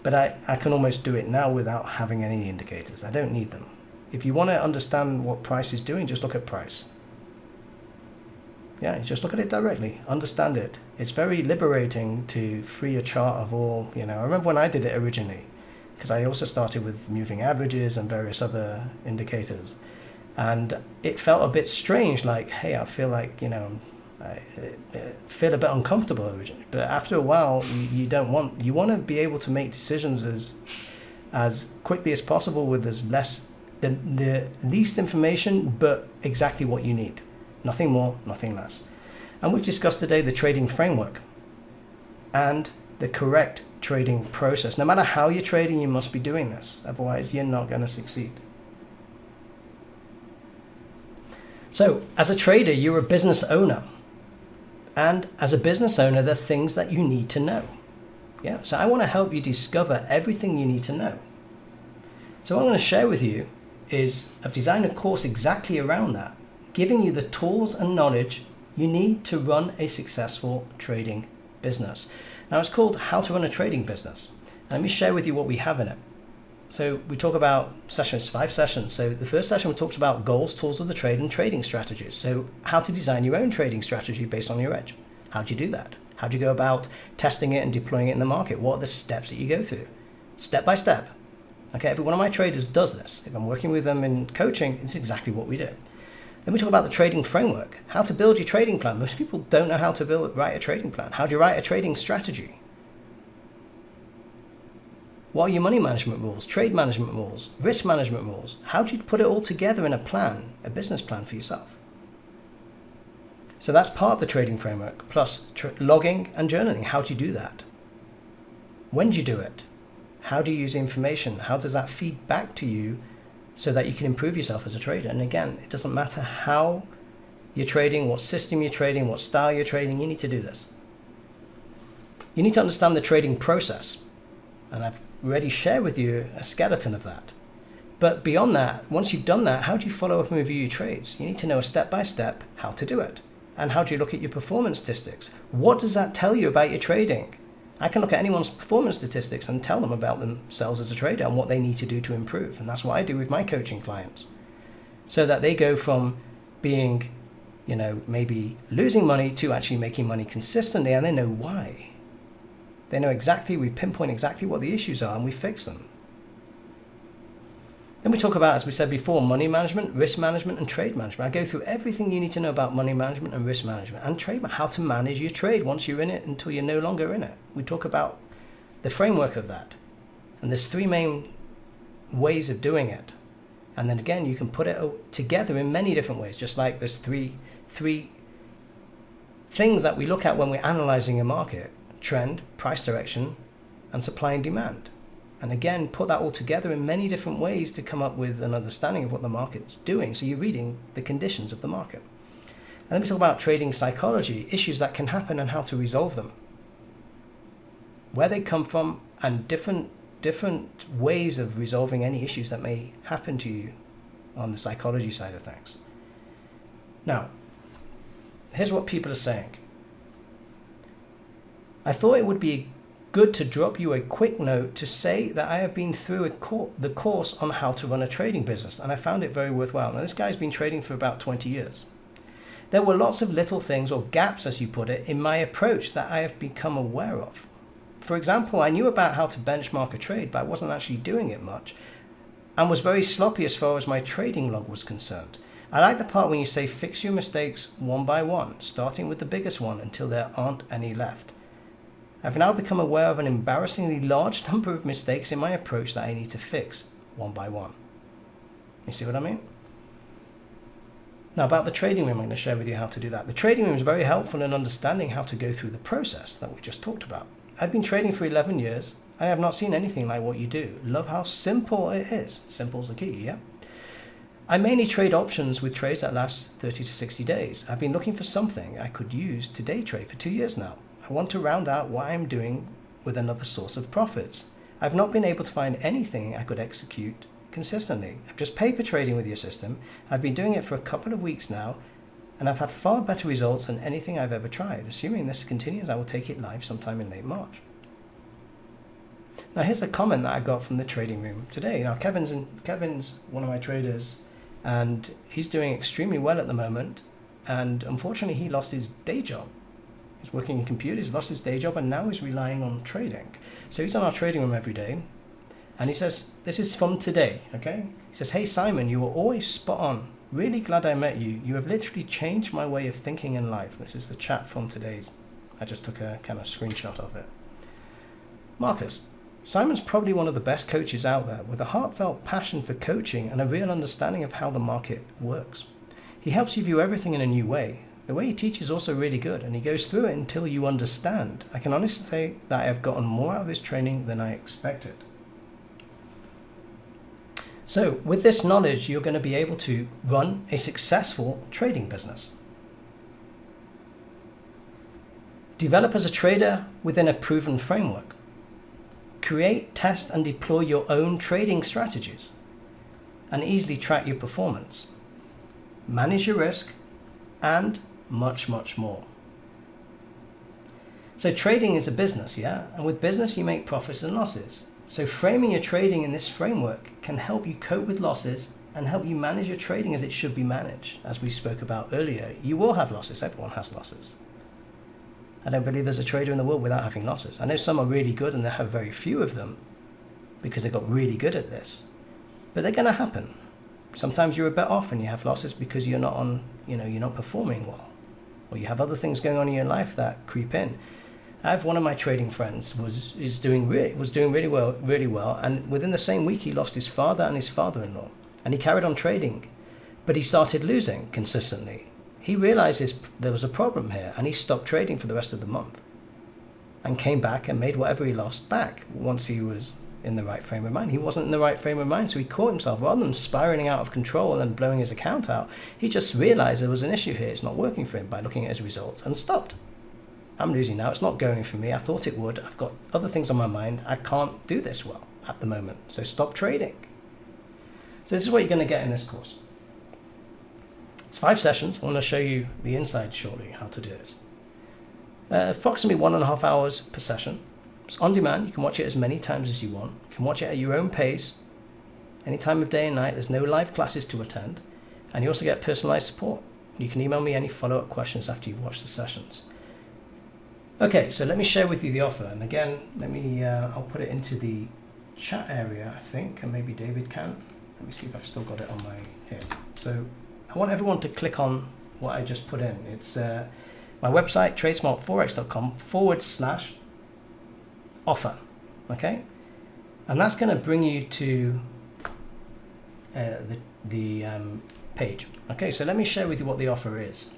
But I can almost do it now without having any indicators. I don't need them. If you want to understand what price is doing, just look at price. Yeah, just look at it directly. Understand it. It's very liberating to free a chart of all, I remember when I did it originally, because I also started with moving averages and various other indicators. And it felt a bit strange, like, hey, I feel like, I feel a bit uncomfortable originally, but after a while, you want to be able to make decisions as quickly as possible with the least information, but exactly what you need. Nothing more, nothing less. And we've discussed today the trading framework and the correct trading process. No matter how you're trading, you must be doing this. Otherwise, you're not going to succeed. So, as a trader, you're a business owner. And as a business owner, there are things that you need to know. Yeah, so I want to help you discover everything you need to know. So what I'm going to share with you is I've designed a course exactly around that, giving you the tools and knowledge you need to run a successful trading business. Now it's called How to Run a Trading Business. And let me share with you what we have in it. So we talk about sessions, 5 sessions. So the first session we talked about goals, tools of the trade, and trading strategies. So how to design your own trading strategy based on your edge. How do you do that? How do you go about testing it and deploying it in the market? What are the steps that you go through? Step by step. Okay, every one of my traders does this. If I'm working with them in coaching, it's exactly what we do. Then we talk about the trading framework. How to build your trading plan. Most people don't know how to write a trading plan. How do you write a trading strategy? What are your money management rules, trade management rules, risk management rules? How do you put it all together in a plan, a business plan for yourself? So that's part of the trading framework, plus logging and journaling. How do you do that? When do you do it? How do you use the information? How does that feed back to you so that you can improve yourself as a trader? And again, it doesn't matter how you're trading, what system you're trading, what style you're trading, you need to do this. You need to understand the trading process. And I've already shared with you a skeleton of that. But beyond that, once you've done that, how do you follow up and review your trades? You need to know step-by-step how to do it. And how do you look at your performance statistics? What does that tell you about your trading? I can look at anyone's performance statistics and tell them about themselves as a trader and what they need to do to improve. And that's what I do with my coaching clients. So that they go from being, maybe losing money to actually making money consistently, and they know why. They know exactly, we pinpoint exactly what the issues are and we fix them. Then we talk about, as we said before, money management, risk management, and trade management. I go through everything you need to know about money management and risk management and trade, how to manage your trade once you're in it until you're no longer in it. We talk about the framework of that. And there's three main ways of doing it. And then again, you can put it together in many different ways, just like there's three things that we look at when we're analyzing a market: trend, price direction, and supply and demand. And again, put that all together in many different ways to come up with an understanding of what the market's doing. So you're reading the conditions of the market. And then we talk about trading psychology, issues that can happen and how to resolve them, where they come from, and different ways of resolving any issues that may happen to you on the psychology side of things. Now, here's what people are saying. I thought it would be good to drop you a quick note to say that I have been through the course on how to run a trading business, and I found it very worthwhile. Now, this guy's been trading for about 20 years. There were lots of little things, or gaps as you put it, in my approach that I have become aware of. For example, I knew about how to benchmark a trade, but I wasn't actually doing it much, and was very sloppy as far as my trading log was concerned. I like the part when you say fix your mistakes one by one, starting with the biggest one until there aren't any left. I've now become aware of an embarrassingly large number of mistakes in my approach that I need to fix one by one. You see what I mean? Now, about the trading room, I'm going to share with you how to do that. The trading room is very helpful in understanding how to go through the process that we just talked about. I've been trading for 11 years. I have not seen anything like what you do. Love how simple it is. Simple's the key, yeah? I mainly trade options with trades that last 30 to 60 days. I've been looking for something I could use to day trade for 2 years now. I want to round out what I'm doing with another source of profits. I've not been able to find anything I could execute consistently. I'm just paper trading with your system. I've been doing it for a couple of weeks now, and I've had far better results than anything I've ever tried. Assuming this continues, I will take it live sometime in late March. Now, here's a comment that I got from the trading room today. Now, Kevin's one of my traders, and he's doing extremely well at the moment. And unfortunately, he lost his day job. He's working in computers, lost his day job, and now he's relying on trading. So he's on our trading room every day. And he says, this is from today, okay? He says, hey, Simon, you were always spot on. Really glad I met you. You have literally changed my way of thinking in life. This is the chat from today's. I just took a kind of screenshot of it. Marcus, Simon's probably one of the best coaches out there with a heartfelt passion for coaching and a real understanding of how the market works. He helps you view everything in a new way. The way he teaches is also really good, and he goes through it until you understand. I can honestly say that I have gotten more out of this training than I expected. So with this knowledge, you're going to be able to run a successful trading business. Develop as a trader within a proven framework. Create, test, and deploy your own trading strategies, and easily track your performance. Manage your risk, and much, much more. So trading is a business, yeah? And with business, you make profits and losses. So framing your trading in this framework can help you cope with losses and help you manage your trading as it should be managed. As we spoke about earlier, you will have losses. Everyone has losses. I don't believe there's a trader in the world without having losses. I know some are really good and they have very few of them because they got really good at this. But they're going to happen. Sometimes you're a bit off and you have losses because you're not you're not performing well. Or you have other things going on in your life that creep in. I have one of my trading friends was doing really well, and within the same week he lost his father and his father-in-law, and he carried on trading, but he started losing consistently. He realized there was a problem here, and he stopped trading for the rest of the month, and came back and made whatever he lost back once he was in the right frame of mind. He wasn't in the right frame of mind, so he caught himself. Rather than spiraling out of control and blowing his account out, he just realized there was an issue here. It's not working for him by looking at his results, and stopped. I'm losing now. It's not going for me. I thought it would. I've got other things on my mind. I can't do this well at the moment. So stop trading. So this is what you're going to get in this course. It's 5 sessions. I'm going to show you the inside shortly, how to do this. Approximately 1.5 hours per session. It's on demand. You can watch it as many times as you want. You can watch it at your own pace, any time of day and night. There's no live classes to attend. And you also get personalized support. You can email me any follow-up questions after you've watched the sessions. Okay, so let me share with you the offer. And again, I'll put it into the chat area, I think, and maybe David can. Let me see if I've still got it on my here. So I want everyone to click on what I just put in. It's my website, tradesmartforex.com/offer. Okay? And that's going to bring you to the page. Okay, so let me share with you what the offer is.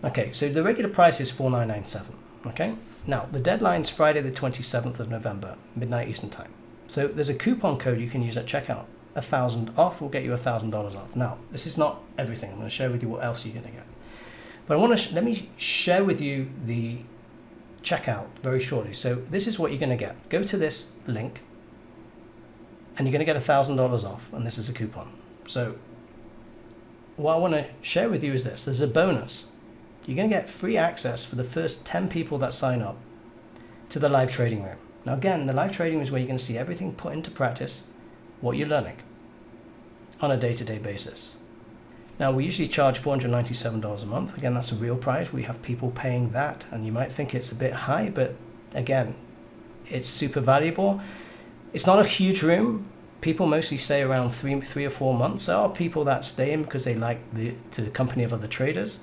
Okay, so the regular price is $4,997. Okay, now the deadline's Friday the 27th of November, midnight Eastern time. So there's a coupon code you can use at checkout. 1,000 off will get you $1,000 off. Now, this is not everything. I'm going to share with you what else you're going to get. But I want to let me share with you the checkout very shortly. So this is what you're going to get. Go to this link, and you're going to get $1,000 off. And this is a coupon. So what I want to share with you is this. There's a bonus. You're going to get free access for the first 10 people that sign up to the live trading room. Now again, the live trading room is where you're going to see everything put into practice, what you're learning on a day-to-day basis. Now we usually charge $497 a month. Again, that's a real price. We have people paying that, and you might think it's a bit high, but again, it's super valuable. It's not a huge room. People mostly stay around three or 4 months. There are people that stay in because they like the company of other traders.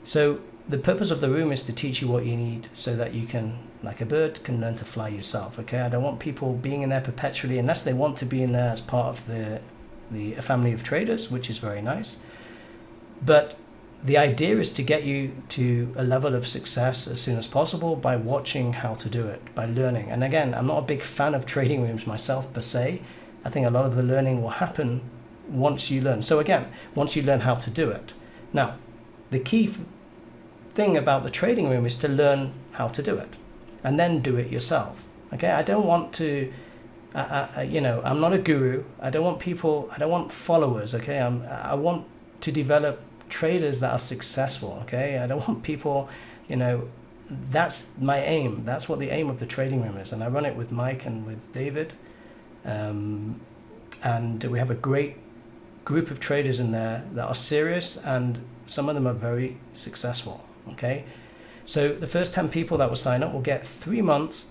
So the purpose of the room is to teach you what you need so that you can, like a bird, can learn to fly yourself. Okay, I don't want people being in there perpetually unless they want to be in there as part of a family of traders, which is very nice. But the idea is to get you to a level of success as soon as possible by watching how to do it, by learning. And again, I'm not a big fan of trading rooms myself per se. I think a lot of the learning will happen once you learn. So again, once you learn how to do it. Now, the key thing about the trading room is to learn how to do it and then do it yourself. Okay, I don't want to, I'm not a guru. I don't want followers. Okay, I want to develop traders that are successful. Okay, I don't want people, that's my aim. That's what the aim of the trading room is. And I run it with Mike and with David. And we have a great group of traders in there that are serious, and some of them are very successful. Okay, so the first 10 people that will sign up will get 3 months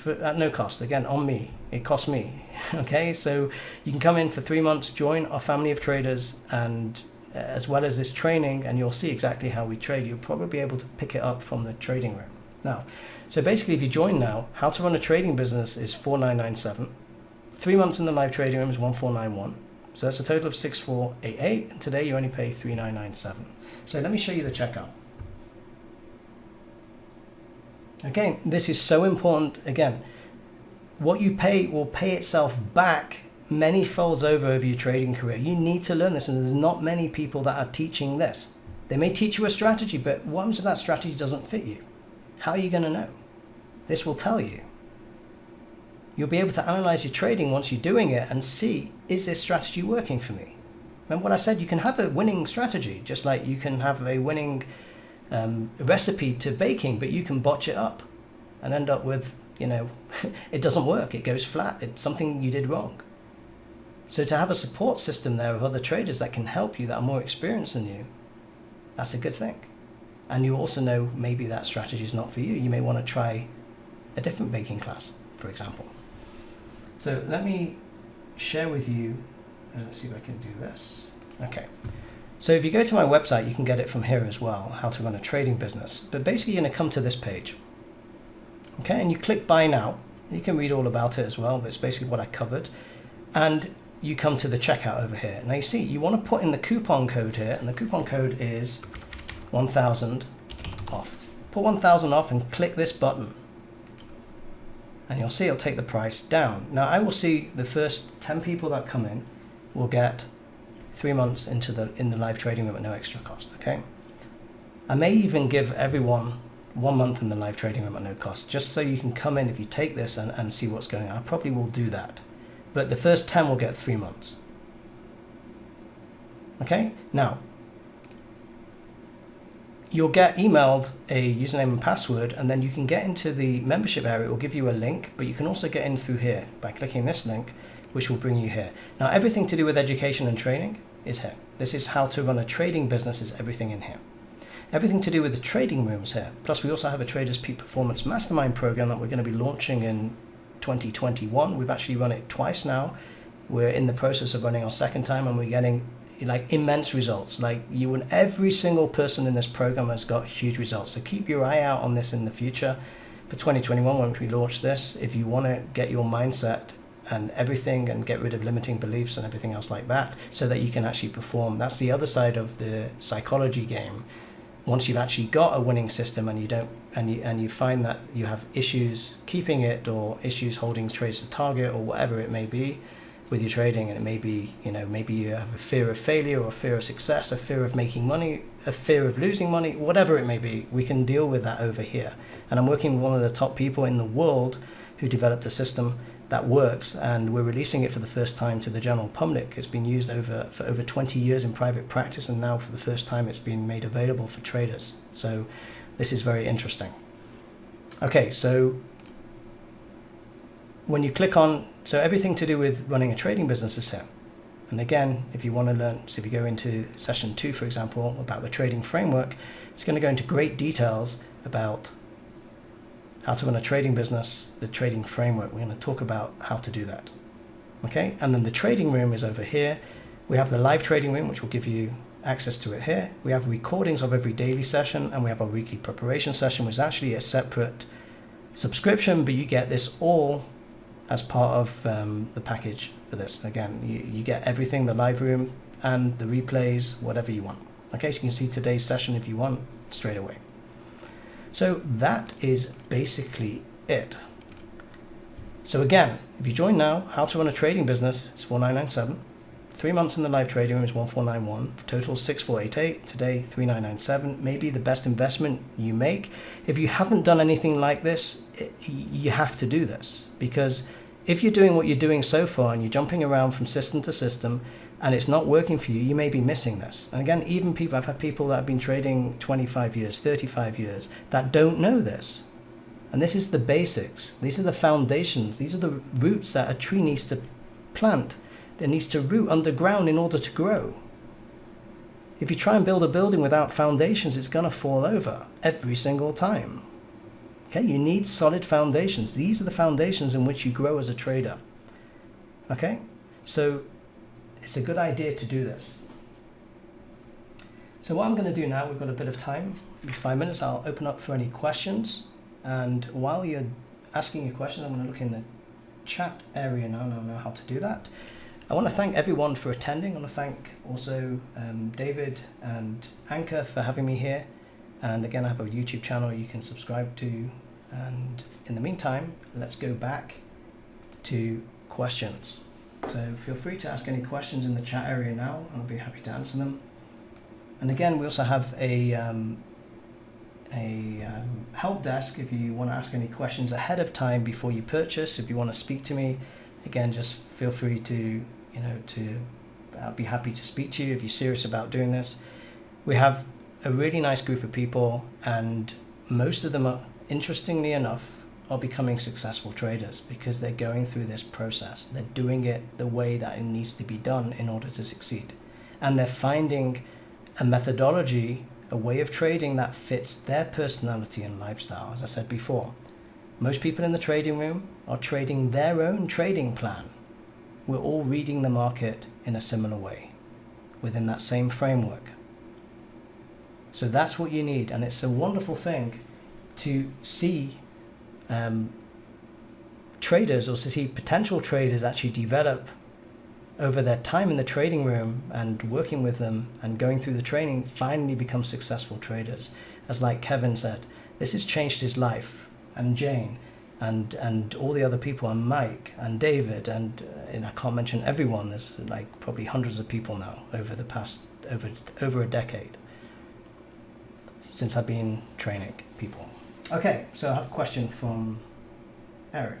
at no cost. Again, on me. It costs me. Okay, so you can come in for 3 months, join our family of traders, and as well as this training, and you'll see exactly how we trade. You'll probably be able to pick it up from the trading room. Now, so basically, if you join now, how to run a trading business is $4,997. 3 months in the live trading room is $1,491. So that's a total of $6,488. And today you only pay $3,997. So let me show you the checkout. Again, this is so important. Again, what you pay will pay itself back many folds over your trading career. You need to learn this, and there's not many people that are teaching this. They may teach you a strategy, but what happens if that strategy doesn't fit you? How are you going to know? This will tell you. You'll be able to analyze your trading once you're doing it and see, is this strategy working for me? Remember what I said? You can have a winning strategy, just like you can have a winning recipe to baking, but you can botch it up and end up with, it doesn't work. It goes flat. It's something you did wrong. So to have a support system there of other traders that can help you, that are more experienced than you, that's a good thing. And you also know maybe that strategy is not for you. You may want to try a different baking class, for example. So let me share with you, let's see if I can do this. Okay. So if you go to my website, you can get it from here as well, how to run a trading business. But basically you're going to come to this page. Okay, and you click buy now. You can read all about it as well, but it's basically what I covered. And you come to the checkout over here. Now you see, you want to put in the coupon code here, and the coupon code is 1,000 off. Put 1,000 off and click this button. And you'll see it'll take the price down. Now I will see the first 10 people that come in will get 3 months in the live trading room at no extra cost. Okay. I may even give everyone 1 month in the live trading room at no cost, just so you can come in if you take this and see what's going on. I probably will do that. But the first 10 will get 3 months. Okay. Now, you'll get emailed a username and password, and then you can get into the membership area. It will give you a link, but you can also get in through here by clicking this link, which will bring you here. Now, everything to do with education and training is here. This is how to run a trading business, is everything in here. Everything to do with the trading rooms here. Plus, we also have a Traders Peak Performance Mastermind program that we're going to be launching in 2021. We've actually run it twice now. We're in the process of running our second time, and we're getting like immense results. Like every single person in this program has got huge results. So keep your eye out on this in the future. for 2021 when we launch this, if you want to get your mindset and everything and get rid of limiting beliefs and everything else like that so that you can actually perform. That's the other side of the psychology game. Once you've actually got a winning system and you find that you have issues keeping it or issues holding trades to target or whatever it may be with your trading, and it may be, maybe you have a fear of failure or a fear of success, a fear of making money, a fear of losing money, whatever it may be, we can deal with that over here. And I'm working with one of the top people in the world who developed a system that works, and we're releasing it for the first time to the general public. It's been used for over 20 years in private practice, and now for the first time it's been made available for traders. So this is very interesting. Okay, so when you click on, so everything to do with running a trading business is here. And again, if you want to learn, so if you go into session 2, for example, about the trading framework, it's going to go into great details about how to run a trading business, the trading framework. We're going to talk about how to do that. Okay, and then the trading room is over here. We have the live trading room, which will give you access to it here. We have recordings of every daily session, and we have our weekly preparation session, which is actually a separate subscription, but you get this all as part of the package for this. Again, you get everything, the live room and the replays, whatever you want. Okay, so you can see today's session if you want straight away. So that is basically it. So again, if you join now, how to run a trading business is 4997. 3 months in the live trading room is 1491. Total 6488. Today 3997. Maybe the best investment you make. If you haven't done anything like this, you have to do this, because if you're doing what you're doing so far and you're jumping around from system to system and it's not working for you, you may be missing this. And again, even people, I've had people that have been trading 25 years, 35 years that don't know this. And this is the basics. These are the foundations. These are the roots that a tree needs to plant. It needs to root underground in order to grow. If you try and build a building without foundations, it's going to fall over every single time. Okay, you need solid foundations. These are the foundations in which you grow as a trader. Okay, so it's a good idea to do this. So what I'm going to do now, we've got a bit of time, 5 minutes, I'll open up for any questions. And while you're asking your questions, I'm going to look in the chat area now, and I know how to do that. I want to thank everyone for attending. I want to thank also David and Anchor for having me here. And again, I have a YouTube channel you can subscribe to. And in the meantime, let's go back to questions. So feel free to ask any questions in the chat area now, and I'll be happy to answer them. And again, we also have a help desk if you want to ask any questions ahead of time before you purchase. If you want to speak to me, again, just feel free to, I'll be happy to speak to you if you're serious about doing this. We have a really nice group of people, and most of them are, interestingly enough, are becoming successful traders because they're going through this process. They're doing it the way that it needs to be done in order to succeed. And they're finding a methodology, a way of trading that fits their personality and lifestyle. As I said before, most people in the trading room are trading their own trading plan. We're all reading the market in a similar way, within that same framework. So that's what you need, and it's a wonderful thing to see traders, or to see potential traders actually develop over their time in the trading room and working with them and going through the training, finally become successful traders. As like Kevin said, this has changed his life, and Jane, and all the other people, and Mike and David, and I can't mention everyone. There's like probably hundreds of people now over the past over a decade since I've been training people. Okay, so I have a question from Eric.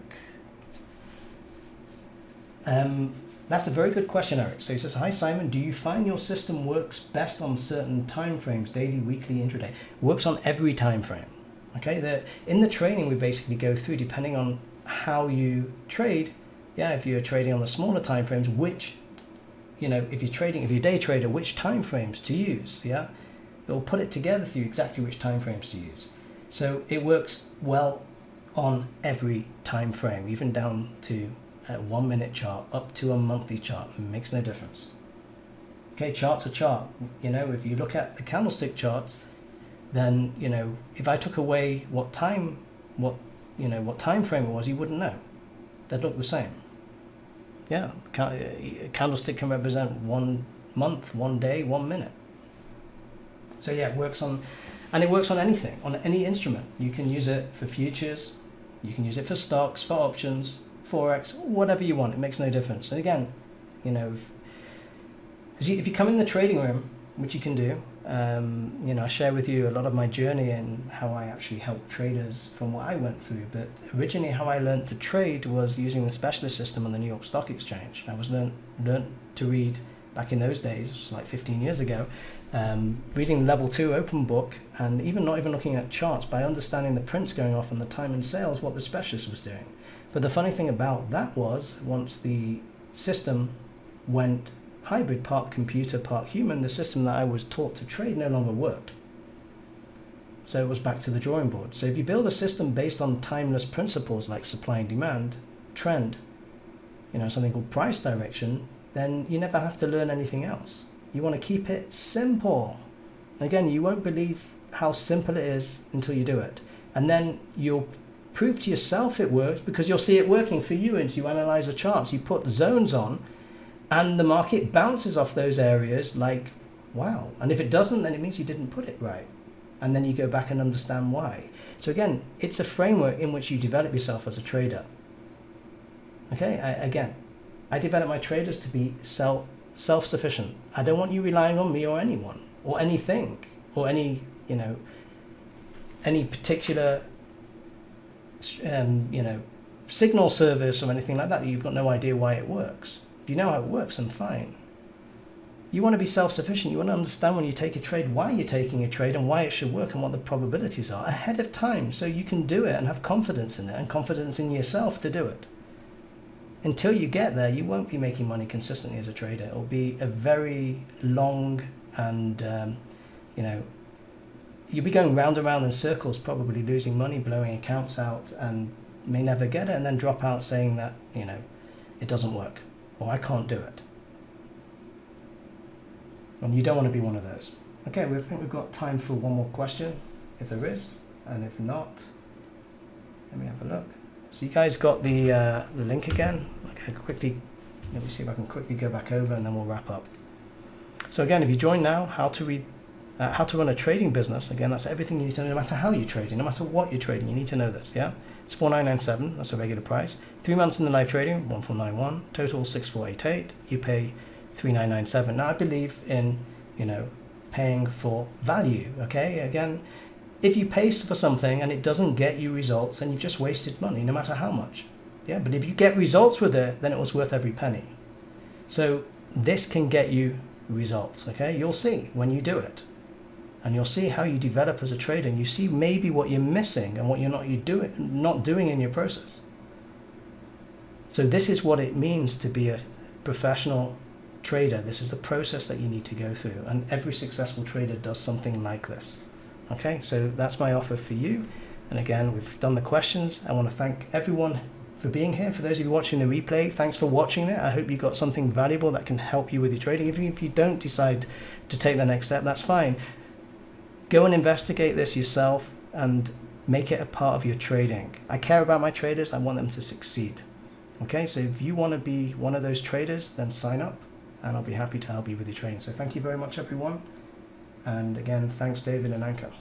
That's a very good question, Eric. So he says, hi Simon, do you find your system works best on certain time frames, daily, weekly, intraday? Works on every time frame. Okay, in the training we basically go through, depending on how you trade. Yeah, if you're trading on the smaller time frames, which, if you're a day trader, which time frames to use. Yeah, it'll put it together for you exactly which time frames to use. So it works well on every time frame, even down to a 1 minute chart up to a monthly chart. It makes no difference. Okay, chart's a chart. If you look at the candlestick charts, then if I took away what what time frame it was, you wouldn't know. They'd look the same. Yeah, a candlestick can represent 1 month, 1 day, 1 minute. So yeah, it works on anything, on any instrument. You can use it for futures, you can use it for stocks, for options, forex, whatever you want. It makes no difference. And again, if you come in the trading room, which you can do, I share with you a lot of my journey and how I actually help traders from what I went through. But originally, how I learned to trade was using the specialist system on the New York Stock Exchange. I was learned to read back in those days, which was like 15 years ago, reading level 2 open book, and not even looking at charts, by understanding the prints going off and the time and sales, what the specialist was doing. But the funny thing about that was, once the system went hybrid, part computer, part human, the system that I was taught to trade no longer worked. So it was back to the drawing board. So if you build a system based on timeless principles like supply and demand, trend, something called price direction, then you never have to learn anything else. You want to keep it simple. Again, you won't believe how simple it is until you do it. And then you'll prove to yourself it works, because you'll see it working for you as you analyze the charts. You put zones on, and the market bounces off those areas like, wow. And if it doesn't, then it means you didn't put it right. And then you go back and understand why. So again, it's a framework in which you develop yourself as a trader. Okay, I develop my traders to be self-sufficient. I don't want you relying on me or anyone or anything or any particular signal service or anything like that. You've got no idea why it works. If you know how it works, then fine. You want to be self-sufficient. You want to understand when you take a trade, why you're taking a trade and why it should work and what the probabilities are ahead of time, so you can do it and have confidence in it and confidence in yourself to do it. Until you get there, you won't be making money consistently as a trader. It'll be a very long and, you'll be going round and round in circles, probably losing money, blowing accounts out, and may never get it, and then drop out saying that, it doesn't work, or I can't do it. And you don't want to be one of those. Okay, I think we've got time for one more question, if there is, and if not, let me have a look. So you guys got the link again? Okay, let me see if I can quickly go back over, and then we'll wrap up. So again, if you join now, how to run a trading business. Again, that's everything you need to know, no matter how you're trading, no matter what you're trading, you need to know this, yeah? It's $4,997, that's a regular price. 3 months in the live trading, 1,491, total 6,488. You pay $3,997. Now I believe in, paying for value, okay? Again, if you pay for something and it doesn't get you results, then you've just wasted money, no matter how much. Yeah, but if you get results with it, then it was worth every penny. So this can get you results, okay? You'll see when you do it. And you'll see how you develop as a trader, and you see maybe what you're missing and what you're not doing in your process. So this is what it means to be a professional trader. This is the process that you need to go through, and every successful trader does something like this. Okay, so that's my offer for you. And again, we've done the questions. I want to thank everyone for being here. For those of you watching the replay, thanks for watching it. I hope you got something valuable that can help you with your trading. Even if you don't decide to take the next step, that's fine. Go and investigate this yourself and make it a part of your trading. I care about my traders. I want them to succeed. Okay, so if you want to be one of those traders, then sign up, and I'll be happy to help you with your trading. So thank you very much, everyone. And again, thanks, David and Anka.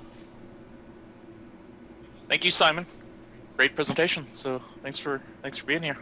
Thank you, Simon. Great presentation. So thanks for being here.